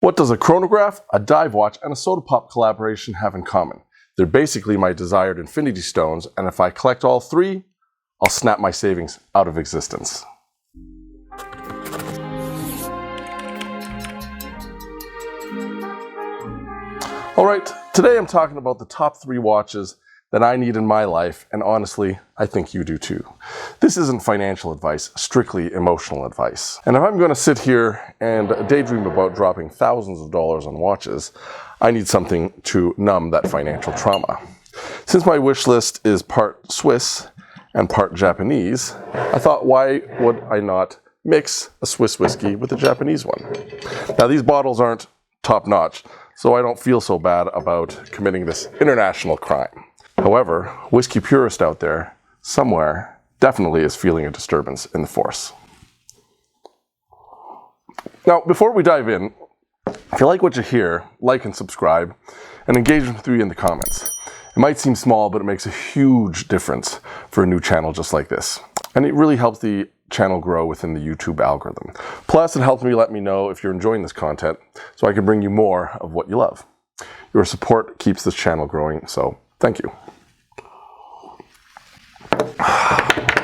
What does a chronograph, a dive watch, and a soda pop collaboration have in common? They're basically my desired infinity stones, and if I collect all three, I'll snap my savings out of existence. Alright, today I'm talking about the top 3 watches that I need in my life, and honestly, I think you do too. This isn't financial advice, strictly emotional advice. And if I'm going to sit here and daydream about dropping thousands of dollars on watches, I need something to numb that financial trauma. Since my wish list is part Swiss and part Japanese, I thought, why would I not mix a Swiss whiskey with a Japanese one? Now, these bottles aren't top-notch, so I don't feel so bad about committing this international crime. However, whiskey purist out there, somewhere, definitely is feeling a disturbance in the force. Now, before we dive in, if you like what you hear, like and subscribe, and engage with me in the comments. It might seem small, but it makes a huge difference for a new channel just like this. And it really helps the channel grow within the YouTube algorithm. Plus, it helps me let me know if you're enjoying this content, so I can bring you more of what you love. Your support keeps this channel growing, so thank you.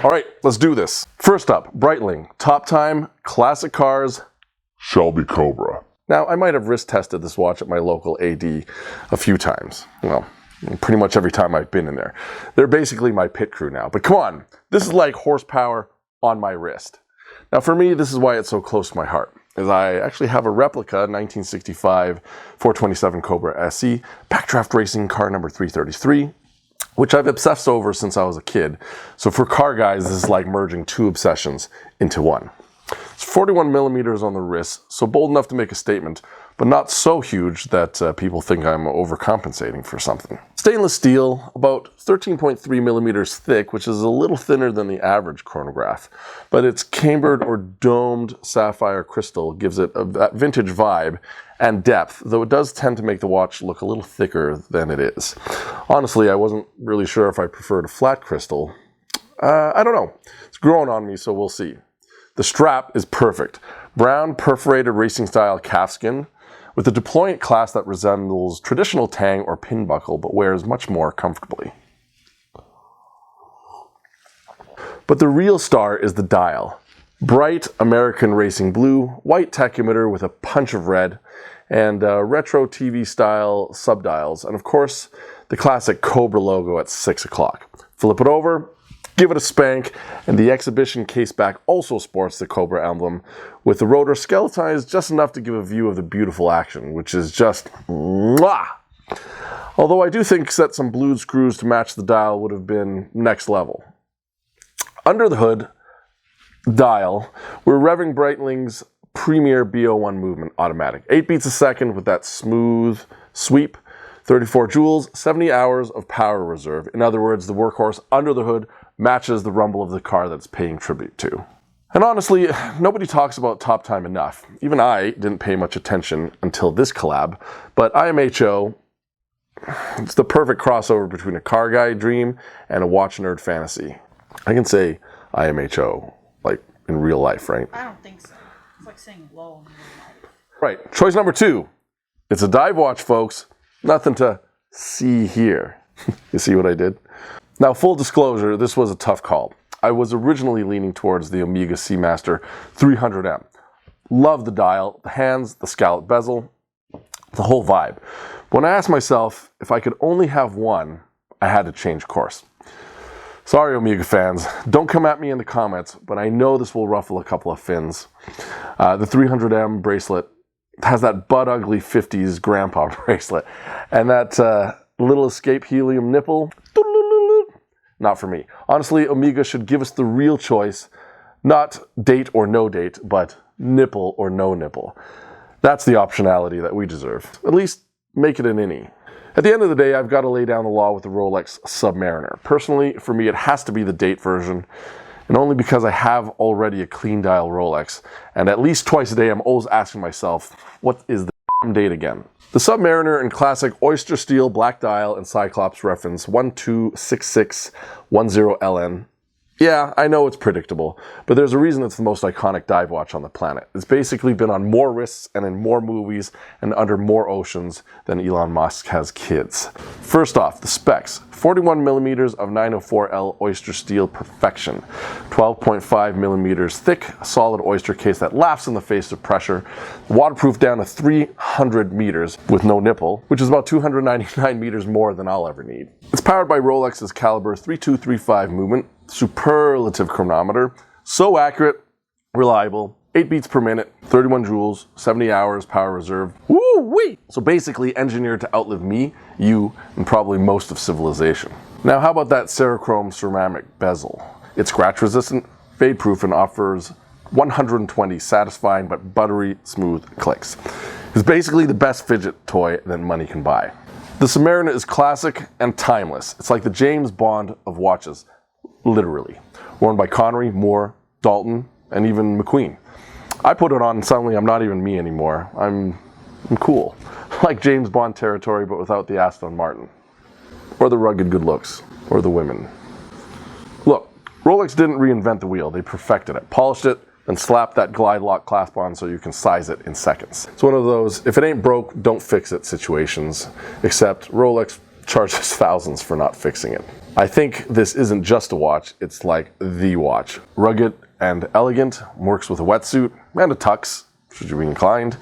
All right, let's do this. First up, Breitling Top Time Classic Cars Shelby Cobra. Now, I might have wrist tested this watch at my local AD a few times. Well, pretty much every time I've been in there. They're basically my pit crew now. But come on, this is like horsepower on my wrist. Now, for me, this is why it's so close to my heart, is I actually have a replica 1965 427 Cobra SE, backdraft racing car number 333, which I've obsessed over since I was a kid. So for car guys, this is like merging 2 obsessions into one. It's 41 millimeters on the wrist, so bold enough to make a statement, but not so huge that people think I'm overcompensating for something. Stainless steel, about 13.3 millimeters thick, which is a little thinner than the average chronograph, but its cambered or domed sapphire crystal gives it that vintage vibe and depth, though it does tend to make the watch look a little thicker than it is. Honestly, I wasn't really sure if I preferred a flat crystal. I don't know. It's growing on me, so we'll see. The strap is perfect. Brown perforated racing style calfskin with a deployant clasp that resembles traditional tang or pin buckle, but wears much more comfortably. But the real star is the dial. Bright American racing blue, white tachymeter with a punch of red, and retro TV style subdials, and of course the classic Cobra logo at 6 o'clock. Flip it over, give it a spank, and the exhibition caseback also sports the Cobra emblem, with the rotor skeletonized just enough to give a view of the beautiful action, which is just mwah! Although I do think set some blued screws to match the dial would have been next level. Under the hood, dial, we're revving Breitling's premier BO1 movement automatic. 8 beats a second with that smooth sweep, 34 joules, 70 hours of power reserve. In other words, the workhorse under the hood matches the rumble of the car that's paying tribute to. And honestly, nobody talks about Top Time enough. Even I didn't pay much attention until this collab, but IMHO, it's the perfect crossover between a car guy dream and a watch nerd fantasy. I can say IMHO, like in real life, right? I don't think so. It's like saying lol in real life. Right, choice number 2. It's a dive watch, folks. Nothing to see here. You see what I did? Now, full disclosure, this was a tough call. I was originally leaning towards the Omega Seamaster 300M. Love the dial, the hands, the scallop bezel, the whole vibe. When I asked myself if I could only have one, I had to change course. Sorry, Omega fans, don't come at me in the comments, but I know this will ruffle a couple of fins. The 300M bracelet has that butt-ugly 50s grandpa bracelet, and that little escape helium nipple, not for me. Honestly, Omega should give us the real choice, not date or no date, but nipple or no nipple. That's the optionality that we deserve. At least make it an innie. At the end of the day, I've got to lay down the law with the Rolex Submariner. Personally, for me, it has to be the date version, and only because I have already a clean dial Rolex, and at least twice a day I'm always asking myself, what is the date again? The Submariner in classic oyster steel black dial and Cyclops reference 126610LN Yeah, I know it's predictable, but there's a reason it's the most iconic dive watch on the planet. It's basically been on more wrists and in more movies and under more oceans than Elon Musk has kids. First off, the specs. 41 millimeters of 904L oyster steel perfection. 12.5 millimeters thick, solid oyster case that laughs in the face of pressure. Waterproof down to 300 meters with no nipple, which is about 299 meters more than I'll ever need. It's powered by Rolex's Caliber 3235 movement, superlative chronometer, so accurate, reliable, 8 beats per minute, 31 joules, 70 hours power reserve. Woo-wee! So basically engineered to outlive me, you, and probably most of civilization. Now how about that Cerachrome ceramic bezel? It's scratch resistant, fade proof, and offers 120 satisfying but buttery smooth clicks. It's basically the best fidget toy that money can buy. The Submariner is classic and timeless. It's like the James Bond of watches, literally. Worn by Connery, Moore, Dalton, and even McQueen. I put it on and suddenly I'm not even me anymore. I'm cool. Like James Bond territory, but without the Aston Martin. Or the rugged good looks. Or the women. Look, Rolex didn't reinvent the wheel. They perfected it. Polished it, and slapped that glide lock clasp on so you can size it in seconds. It's one of those, if it ain't broke, don't fix it situations. Except Rolex charges thousands for not fixing it. I think this isn't just a watch, it's like the watch. Rugged and elegant, works with a wetsuit and a tux, should you be inclined.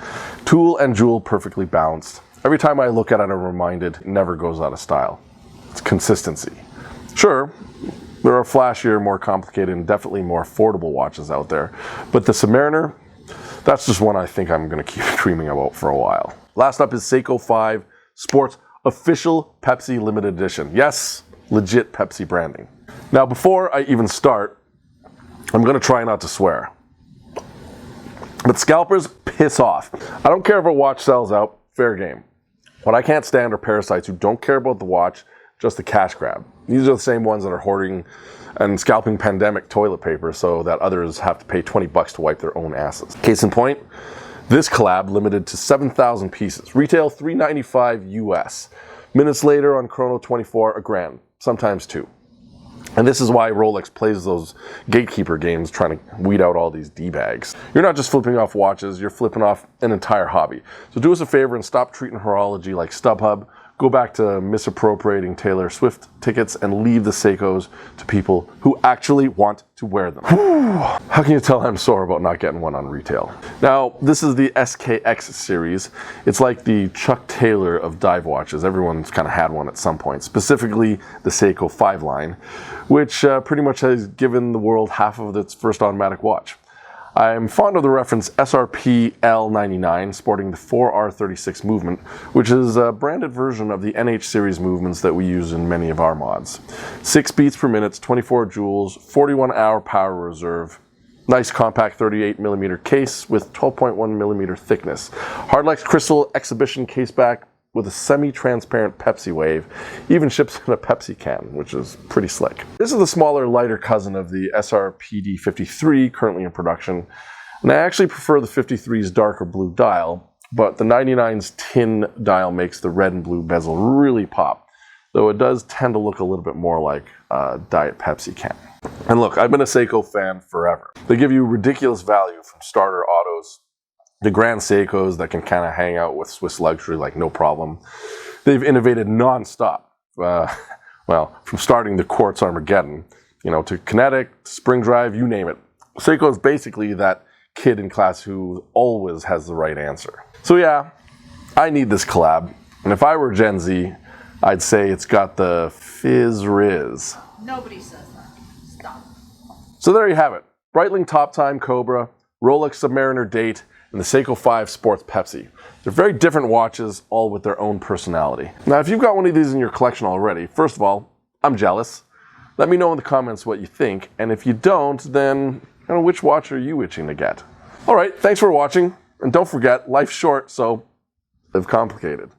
Tool and jewel perfectly balanced. Every time I look at it, I'm reminded it never goes out of style. It's consistency. Sure, there are flashier, more complicated, and definitely more affordable watches out there, but the Submariner, that's just one I think I'm gonna keep dreaming about for a while. Last up is Seiko 5 Sports Official Pepsi Limited Edition. Yes, legit Pepsi branding. Now before I even start, I'm gonna try not to swear. But scalpers, piss off. I don't care if a watch sells out, fair game. What I can't stand are parasites who don't care about the watch, just the cash grab. These are the same ones that are hoarding and scalping pandemic toilet paper so that others have to pay 20 bucks to wipe their own asses. Case in point, this collab limited to 7,000 pieces. Retail $395 US. Minutes later on Chrono 24, $1,000, sometimes $2,000. And this is why Rolex plays those gatekeeper games trying to weed out all these D-bags. You're not just flipping off watches, you're flipping off an entire hobby. So do us a favor and stop treating horology like StubHub. Go back to misappropriating Taylor Swift tickets and leave the Seikos to people who actually want to wear them. How can you tell I'm sore about not getting one on retail? Now, this is the SKX series. It's like the Chuck Taylor of dive watches. Everyone's kind of had one at some point, specifically the Seiko 5 line, which pretty much has given the world half of its first automatic watch. I'm fond of the reference SRP L99, sporting the 4R36 movement, which is a branded version of the NH series movements that we use in many of our mods. 6 beats per minute, 24 joules, 41-hour power reserve, nice compact 38mm case with 12.1mm thickness. Hardlex crystal exhibition case back with a semi-transparent Pepsi wave. Even ships in a Pepsi can, which is pretty slick. This is the smaller, lighter cousin of the SRPD 53 currently in production. And I actually prefer the 53's darker blue dial, but the 99's tin dial makes the red and blue bezel really pop, though it does tend to look a little bit more like a Diet Pepsi can. And look, I've been a Seiko fan forever. They give you ridiculous value from starter autos, the Grand Seikos that can kind of hang out with Swiss luxury like no problem. They've innovated non-stop. Well, from starting the Quartz Armageddon, to kinetic, to spring drive, you name it. Seiko is basically that kid in class who always has the right answer. So yeah, I need this collab. And if I were Gen Z, I'd say it's got the fizz riz. Nobody says that. Stop. So there you have it. Breitling Top Time Cobra, Rolex Submariner Date, and the Seiko 5 Sports Pepsi. They're very different watches, all with their own personality. Now, if you've got one of these in your collection already, first of all, I'm jealous. Let me know in the comments what you think, and if you don't, then which watch are you itching to get? All right, thanks for watching, and don't forget, life's short, so live complicated.